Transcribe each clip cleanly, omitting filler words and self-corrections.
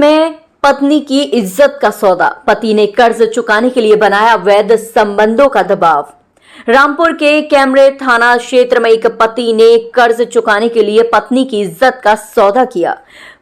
में पत्नी की इज्जत का सौदा, पति ने कर्ज चुकाने के लिए बनाया अवैध संबंधों का दबाव। रामपुर के कैमरे थाना क्षेत्र में एक पति ने कर्ज चुकाने के लिए पत्नी की इज्जत का सौदा किया।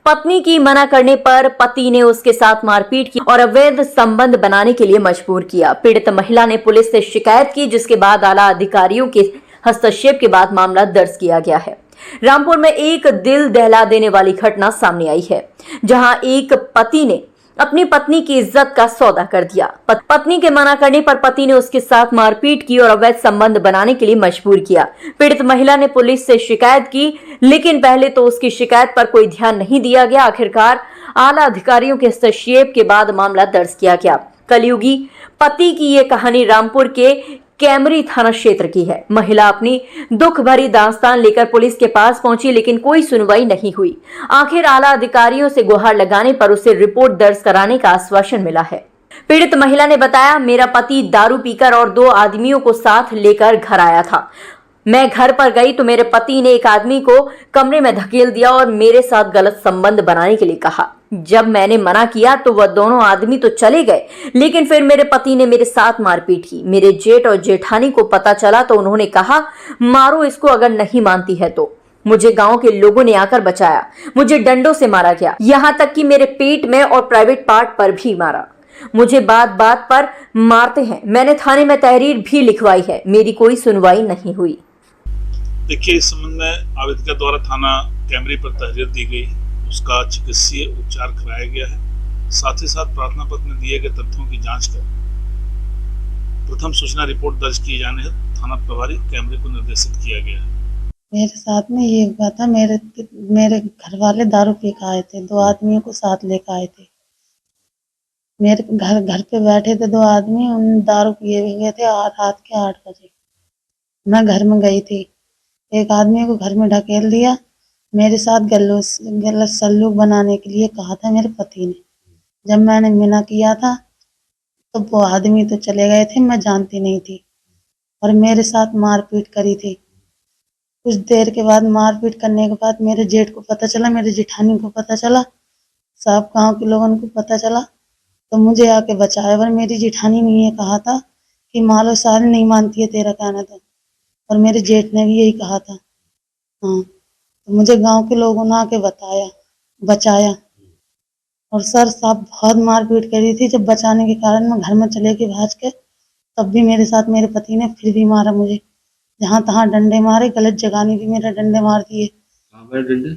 पत्नी की मना करने पर पति ने उसके साथ मारपीट की और अवैध संबंध बनाने के लिए मजबूर किया। पीड़ित महिला ने पुलिस से शिकायत की, जिसके बाद आला अधिकारियों के हस्तक्षेप के बाद मामला दर्ज किया गया है। रामपुर में एक दिल दहला देने वाली घटना सामने आई है, जहां एक पति ने अपनी पत्नी की इज्जत का सौदा कर दिया। पत्नी के मना करने पर पति ने उसके साथ मारपीट की और अवैध संबंध बनाने के लिए मजबूर किया। पीड़ित महिला ने पुलिस से शिकायत की, लेकिन पहले तो उसकी शिकायत पर कोई ध्यान नहीं दिया गया। आखिरकार आला अधिकारियों के हस्तक्षेप के बाद मामला दर्ज किया गया। कलयुगी पति की ये कहानी रामपुर के कैमरी थाना क्षेत्र की है। महिला अपनी दुख भरी दास्तान लेकर पुलिस के पास पहुंची, लेकिन कोई सुनवाई नहीं हुई। आखिर आला अधिकारियों से गुहार लगाने पर उसे रिपोर्ट दर्ज कराने का आश्वासन मिला है। पीड़ित महिला ने बताया, मेरा पति दारू पीकर और 2 आदमियों को साथ लेकर घर आया था। मैं घर पर गई तो मेरे पति ने एक आदमी को कमरे में धकेल दिया और मेरे साथ गलत संबंध बनाने के लिए कहा। जब मैंने मना किया तो वह दोनों आदमी तो चले गए, लेकिन फिर मेरे पति ने मेरे साथ मारपीट की। मेरे जेठ और जेठानी को पता चला तो उन्होंने कहा, मारो इसको अगर नहीं मानती है तो। मुझे गांव के लोगों ने आकर बचाया। मुझे डंडों से मारा गया, यहाँ तक कि मेरे पेट में और प्राइवेट पार्ट पर भी मारा। मुझे बात बात पर मारते हैं। मैंने थाने में तहरीर भी लिखवाई है, मेरी कोई सुनवाई नहीं हुई। देखिए, इस संबंध में आवेदक द्वारा थाना कैमरे पर तहरीर दी गई है, उसका चिकित्सीय उपचार कराया गया है। साथ ही साथ प्रार्थना पत्र में दिए गए तथ्यों की जांच कर प्रथम सूचना रिपोर्ट दर्ज किए जाने हेतु थाना प्रभारी कैमरे को निर्देशित किया गया है। मेरे साथ में ये हुआ था, मेरे घर वाले दारू पी के आए थे। 2 आदमियों को साथ लेकर आए थे। मेरे घर पे बैठे थे 2 आदमी, उन दारू पिए हुए थे। रात के 8 बजे मैं घर में गई थी। एक आदमी को घर में ढकेल दिया। मेरे साथ गलत सलूक बनाने के लिए कहा था मेरे पति ने। जब मैंने मना किया था तो वो आदमी तो चले गए थे, मैं जानती नहीं थी, और मेरे साथ मारपीट करी थी। कुछ देर के बाद मारपीट करने के बाद मेरे जेठ को पता चला, मेरे जेठानी को पता चला, सब गांव के लोगों को पता चला, तो मुझे आके बचाया। और मेरी जेठानी ने ये कहा था कि मालो सारी नहीं मानती है तेरा कहना तो, और मेरे जेठ ने भी यही कहा था। हाँ, तो मुझे गांव के लोगों ने आके बचाया। और सर साहब बहुत मारपीट करी थी। जब बचाने के कारण मैं घर में चले गई भाज के, तब भी मेरे साथ मेरे पति ने फिर भी मारा मुझे। जहाँ तहाँ डंडे मारे, गलत जगह ने भी मेरे डंडे मार दिए। डंडे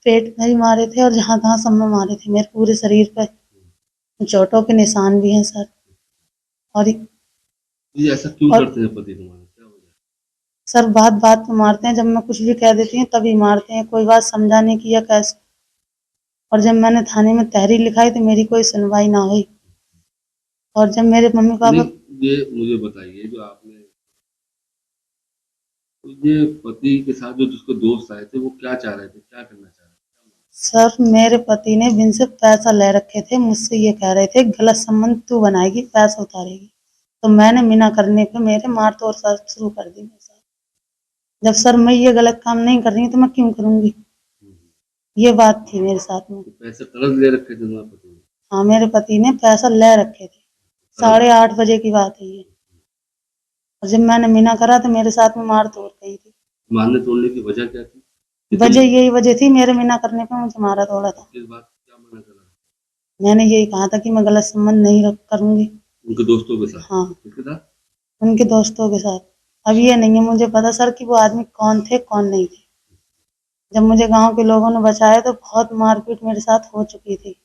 पेट में भी मारे थे और जहाँ तहाँ सब में मारे थे। मेरे पूरे शरीर पर चोटों के निशान भी हैं सर। और ऐसा क्यों करते हैं पति तुम्हारे? सर बात बात पे मारते हैं। जब मैं कुछ भी कह देती हूँ तभी मारते हैं, कोई बात समझाने की या कैसे। और जब मैंने थाने में तहरीर लिखाई तो मेरी कोई सुनवाई ना हुई। और जब मेरे मम्मी पापा, ये मुझे बताइए, जो आपने ये पति के साथ जो जिसको दोस्त आए थे वो क्या चाह रहे थे, क्या करना चाह रहे थे? सर मेरे पति ने बिन से पैसा ले रखे थे। मुझसे ये कह रहे थे गलत संबंध तू बनाएगी, पैसा उतारेगी। तो मैंने मना करने पे मेरे मार तोड़ शुरू कर दी। जब सर मैं ये गलत काम नहीं कर रही हूँ तो मैं क्यों करूंगी, ये बात थी मेरे साथ में। पैसे कर्ज ले रखे थे तुम्हारे पति ने? हाँ, मेरे पति ने पैसा ले रखे थे। 8:30 बजे की बात है ये। और जब मैंने मना करा तो मेरे साथ में मार तोड़ गई थी। मारने तोड़ने की वजह क्या थी? यही वजह थी, मेरे मना करने पे मुझे मारा तोड़ा था। किस बात क्या मना करा? मैंने यही कहा था कि मैं गलत संबंध नहीं करूंगी। उनके दोस्तों के साथ? हाँ, किसके साथ? उनके दोस्तों के साथ। अब ये नहीं है मुझे पता सर कि वो आदमी कौन थे कौन नहीं थे। जब मुझे गांव के लोगों ने बचाया तो बहुत मारपीट मेरे साथ हो चुकी थी।